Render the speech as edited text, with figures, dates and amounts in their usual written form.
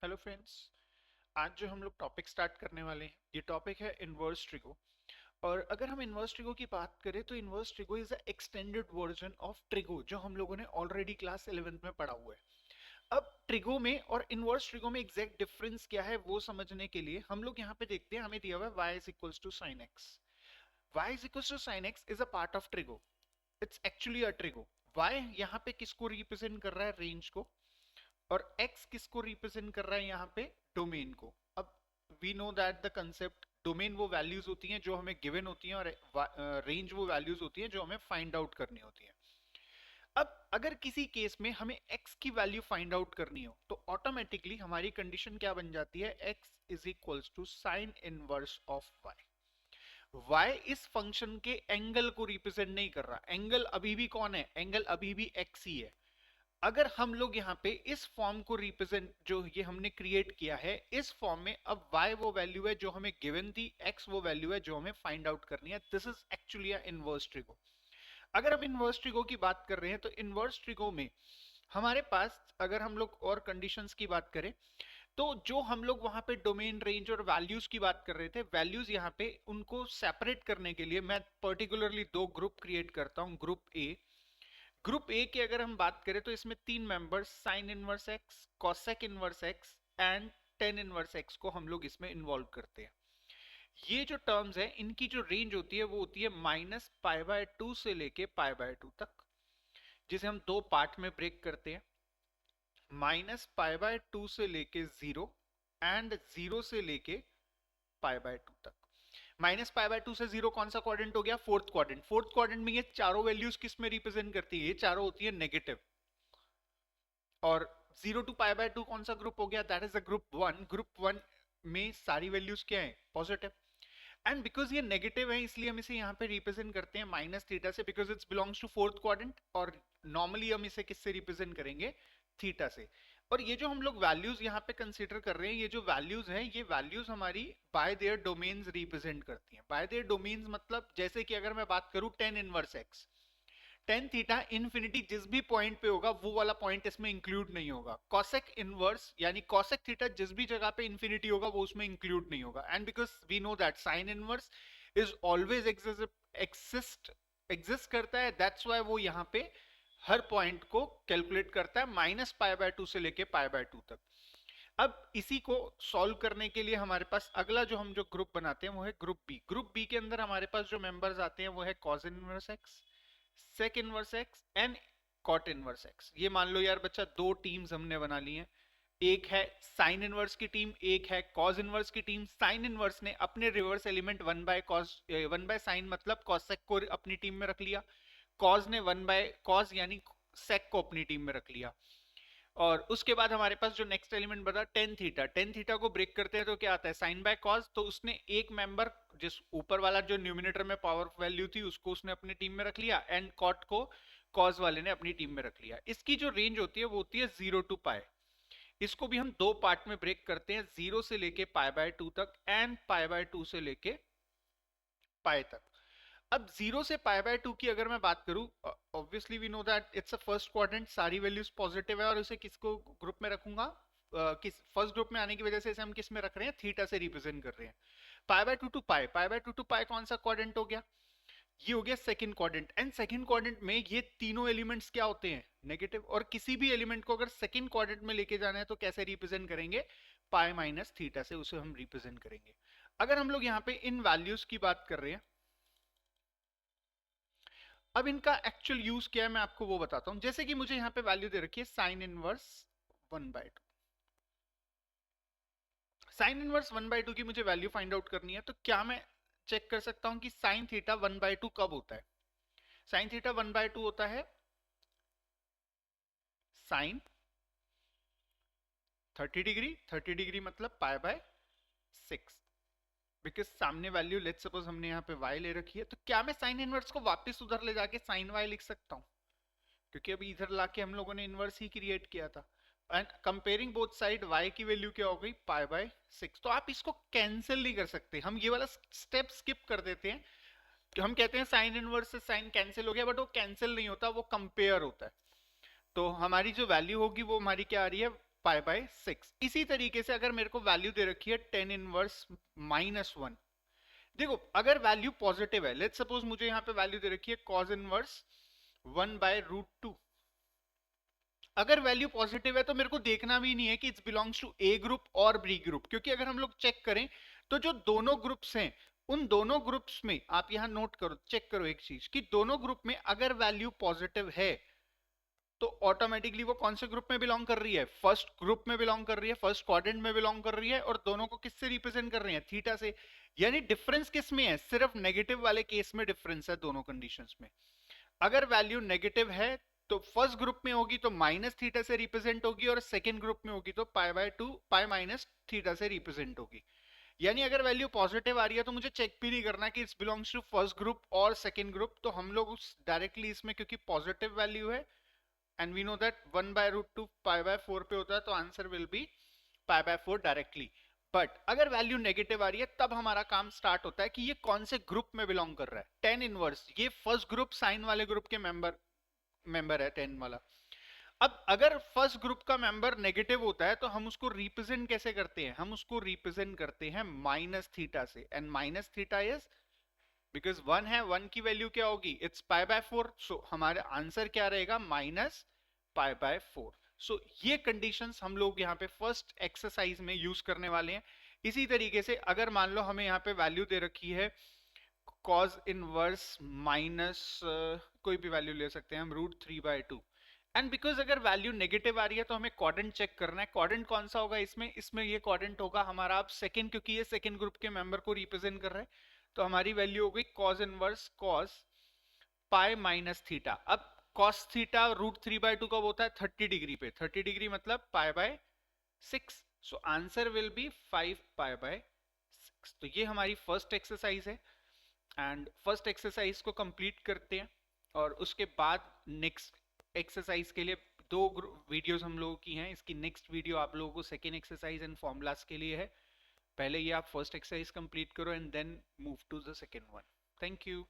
Hello friends. आज जो हम लोग टॉपिक स्टार्ट करने वाले हैं ये टॉपिक है इनवर्स ट्रिगो। और अगर हम इनवर्स ट्रिगो की बात करें तो inverse trigo is a extended version of trigo जो हम लोगों ने ऑलरेडी क्लास 11th में पढ़ा हुआ है। अब ट्रिगो में और इनवर्स ट्रिगो में एग्जैक्ट डिफरेंस क्या है वो समझने के लिए हम लोग यहाँ पे देखते हैं। हमें दिया हुआ है y is equals to sine x. y is equals to sine x is a part of trigo. It's actually a trigo. y यहाँ पे किसको रिप्रेजेंट कर रहा है? रेंज को। और x किसको रिप्रेजेंट कर रहा है यहाँ पे? डोमेन को। अब we know that the concept domain वो वैल्यूज होती हैं जो हमें गिवन होती हैं और रेंज वो वैल्यूज होती हैं जो हमें फाइंड आउट करनी होती हैं। अब अगर किसी केस में हमें x की वैल्यू फाइंड आउट करनी हो तो ऑटोमेटिकली हमारी कंडीशन क्या बन जाती है? x is equals to sine inverse of y। y इस फंक्शन के एंगल को रिप्रेजेंट नहीं कर रहा। एंगल अभी भी कौन है? एंगल अभी भी x ही है। अगर हम लोग यहाँ पे इस फॉर्म को रिप्रेजेंट जो ये हमने क्रिएट किया है इस फॉर्म में, अब y वो वैल्यू है जो हमें गिवन थी, x वो वैल्यू है जो हमें फाइंड आउट करनी है। This is actually inverse trigo. अगर हम इनवर्स ट्रिगो की बात कर रहे हैं तो इनवर्स ट्रिगो में हमारे पास अगर हम लोग और कंडीशंस की बात करें तो जो हम लोग वहां पे डोमेन रेंज और वैल्यूज की बात कर रहे थे, वैल्यूज यहाँ पे उनको सेपरेट करने के लिए मैं पर्टिकुलरली दो ग्रुप क्रिएट करता हूँ। ग्रुप ए की अगर हम बात करें तो इसमें तीन members sine inverse x, cosec inverse x and tan inverse x को हम लोग इसमें इन्वॉल्व करते हैं। ये जो टर्म्स है इनकी जो रेंज होती है वो होती है -π/2 से लेके π/2 तक, जिसे हम दो पार्ट में ब्रेक करते हैं। -π/2 से लेके 0 एंड 0 से लेके π/2 तक। -π/2 से 0 कौन सा क्वाड्रेंट हो गया? Fourth quadrant. फोर्थ क्वाड्रेंट में ये चारों वैल्यूज किस में रिप्रेजेंट करती है? ये चारों होती है नेगेटिव। और 0 टू π/2 कौन सा ग्रुप हो गया? That is the group one. Group one में सारी वैल्यूज क्या है? पॉजिटिव। एंड बिकॉज ये नेगेटिव है इसलिए हम इसे यहाँ पे रिप्रेजेंट करते हैं माइनस थीटा से, because it's belongs to fourth quadrant. और नॉर्मली हम इसे किससे रिप्रेजेंट करेंगे? थीटा से। और ये जो हम लोग वैल्यूज यहाँ पे कंसीडर कर रहे हैं, ये जो वैल्यूज हैं ये वैल्यूज हमारी बाय देयर डोमेन्स रिप्रेजेंट करती हैं। बाय देयर डोमेन्स मतलब जैसे कि अगर मैं बात करूं tan inverse x, tan theta infinity जिस भी पॉइंट पे होगा वो वाला पॉइंट इसमें इंक्लूड नहीं होगा। कॉसेक इनवर्स यानी कॉसेक थीटा जिस भी जगह पे इन्फिनिटी होगा वो उसमें इंक्लूड नहीं होगा। And because we know that sine inverse is always exist करता है, दैट्स वाई वो यहाँ पे हर पॉइंट को कैलकुलेट करता है -π/2 से लेके π/2 तक। अब इसी को सॉल्व करने के लिए हमारे पास अगला जो हम जो ग्रुप बनाते हैं वो है ग्रुप बी। ग्रुप बी के अंदर हमारे पास जो मेंबर्स आते हैं वो है cos inverse x, sec inverse x and cot inverse x. ये मान लो यार बच्चा दो टीम्स हमने बना ली हैं। एक है साइन इनवर्स की टीम, एक है कॉस इनवर्स की टीम। साइन इनवर्स ने अपने रिवर्स एलिमेंट 1/साइन मतलब कॉसेक को अपनी टीम में रख लिया। कॉस ने 1/कॉस यानी सेक को अपनी टीम में रख लिया। और उसके बाद हमारे पास जो नेक्स्ट एलिमेंट बता टेन थीटा, टेन थीटा को ब्रेक करते हैं तो क्या आता है? Sine by cos. तो उसने एक मेंबर जिस ऊपर वाला जो न्यूमिनेटर में पावर वैल्यू थी उसको उसने अपनी टीम में रख लिया एंड कॉट को कॉस वाले ने अपनी टीम में रख लिया। इसकी जो रेंज होती है वो होती है 0 टू पाई। इसको भी हम दो पार्ट में ब्रेक करते हैं, 0 से लेके π/2 तक एंड π/2 से लेके पाई तक। अब 0 से π/2 की अगर मैं बात करूं, obviously we know that it's a first quadrant, सारी वैल्यूज पॉजिटिव है और इसे किसको ग्रुप में रखूंगा? किस फर्स्ट ग्रुप में आने की वजह से इसे हम किस में रख रहे हैं? थीटा से रिप्रेजेंट कर रहे हैं। π/2 टू पाई, π/2 टू पाई कौन सा क्वाड्रेंट हो गया? ये हो गया second quadrant. And second quadrant में ये तीनों एलिमेंट्स क्या होते हैं? नेगेटिव। और किसी भी एलिमेंट को अगर सेकंड क्वाड्रेंट में लेके जाना है तो कैसे रिप्रेजेंट करेंगे? पाई माइनस थीटा से उसे हम रिप्रेजेंट करेंगे। अगर हम लोग यहाँ पे इन वैल्यूज की बात कर रहे हैं, अब इनका एक्चुअल यूज क्या है मैं आपको वो बताता हूं। जैसे कि मुझे यहाँ पे वैल्यू दे रखी है साइन इनवर्स 1/2। साइन इनवर्स 1/2 की मुझे वैल्यू फाइंड आउट करनी है तो क्या मैं चेक कर सकता हूं कि साइन थीटा 1/2 कब होता है? साइन थीटा 1/2 होता है साइन 30 डिग्री। 30 डिग्री मतलब π/6। बिकॉज सामने वैल्यू लेट सपोज हमने यहाँ पे y ले रखी है, तो क्या मैं साइन इनवर्स को वापस उधर ले जाके साइन y लिख सकता हूँ? क्योंकि अभी इधर लाके हम लोगों ने इनवर्स ही क्रिएट किया था। And comparing both side y की वैल्यू क्या हो गई? π/6। तो आप इसको कैंसिल नहीं कर सकते, हम ये वाला स्टेप स्किप कर देते हैं। तो हम कहते हैं साइन इनवर्स से साइन कैंसिल हो गया, बट वो कैंसिल नहीं होता, वो कंपेयर होता है। तो हमारी जो वैल्यू होगी वो हमारी क्या आ रही है? Pi by 6। इसी तरीके से अगर मेरे को वैल्यू दे रखी है टेन इनवर्स -1, देखो अगर वैल्यू पॉजिटिव है, लेट्स सपोज मुझे यहाँ पे वैल्यू दे रखी है कॉज इनवर्स 1/√2। अगर वैल्यू पॉजिटिव है तो मेरे को देखना भी नहीं है कि it's belongs to A group और बी ग्रुप, क्योंकि अगर हम लोग चेक करें तो जो दोनों ग्रुप्स हैं उन दोनों ग्रुप्स में, आप यहां नोट करो, चेक करो एक चीज कि दोनों ग्रुप में अगर वैल्यू पॉजिटिव है तो ऑटोमेटिकली वो कौन से ग्रुप में बिलोंग कर रही है, फर्स्ट ग्रुप में बिलोंग कर रही है, फर्स्ट क्वाड्रेंट में बिलोंग कर रही है, और दोनों को किससे रिप्रेजेंट कर रही है, थीटा से। यानी डिफरेंस किस में है, सिर्फ नेगेटिव वाले केस में डिफरेंस है दोनों कंडीशंस में। अगर वैल्यू नेगेटिव है तो फर्स्ट ग्रुप में होगी तो माइनस थीटा से रिप्रेजेंट होगी, और सेकंड ग्रुप में होगी तो पाई/2 पाई माइनस थीटा से रिप्रेजेंट होगी। यानी अगर वैल्यू पॉजिटिव आ रही है तो मुझे चेक भी नहीं करना कि it's belongs to first group और सेकंड ग्रुप, तो हम लोग उस डायरेक्टली इसमें, क्योंकि पॉजिटिव वैल्यू है and we know that 1/√2 pi पे होता है, तो answer will be pi directly. But अगर वैल्यू नेगेटिव आ रही है तब हमारा काम स्टार्ट होता है कि ये कौन से ग्रुप में बिलोंग कर रहा है। टेन इनवर्स ये फर्स्ट ग्रुप साइन वाले ग्रुप के मेंबर है 10 वाला। अब अगर फर्स्ट ग्रुप का मेंबर नेगेटिव होता है तो हम उसको रिप्रेजेंट कैसे करते हैं, हम उसको रिप्रेजेंट करते हैं माइनस थीटा से, and minus theta is because 1 है, 1 की वैल्यू क्या होगी, इट्स पाई/4, सो हमारा आंसर क्या रहेगा, माइनस पाई/4। सो ये कंडीशंस हम लोग यहाँ पे फर्स्ट एक्सरसाइज में यूज करने वाले हैं। इसी तरीके से अगर मान लो हमें यहाँ पे वैल्यू दे रखी है cos इनवर्स माइनस कोई भी वैल्यू ले सकते हैं हम √3/2, एंड बिकॉज अगर वैल्यू नेगेटिव आ रही है तो हमें क्वाड्रेंट चेक करना है। क्वाड्रेंट कौन सा होगा इसमें ये क्वाड्रेंट होगा हमारा अब सेकंड, क्योंकि ये सेकंड ग्रुप के मेंबर को रिप्रेजेंट कर रहा है, तो हमारी वैल्यू हो गई cos inverse cos pi minus theta. अब cos थीटा √3/2 कब होता है, 30 डिग्री पे, 30 डिग्री मतलब पाई/6, सो आंसर विल बी 5 पाई/6। तो ये हमारी फर्स्ट एक्सरसाइज है, एंड फर्स्ट एक्सरसाइज को कंप्लीट करते हैं, और उसके बाद नेक्स्ट एक्सरसाइज के लिए दो वीडियोस हम लोगों की हैं। इसकी नेक्स्ट वीडियो आप लोगों को सेकेंड एक्सरसाइज एंड फॉर्मूलाज के लिए है। पहले ये आप फर्स्ट एक्सरसाइज कंप्लीट करो and then move to the second one. Thank you.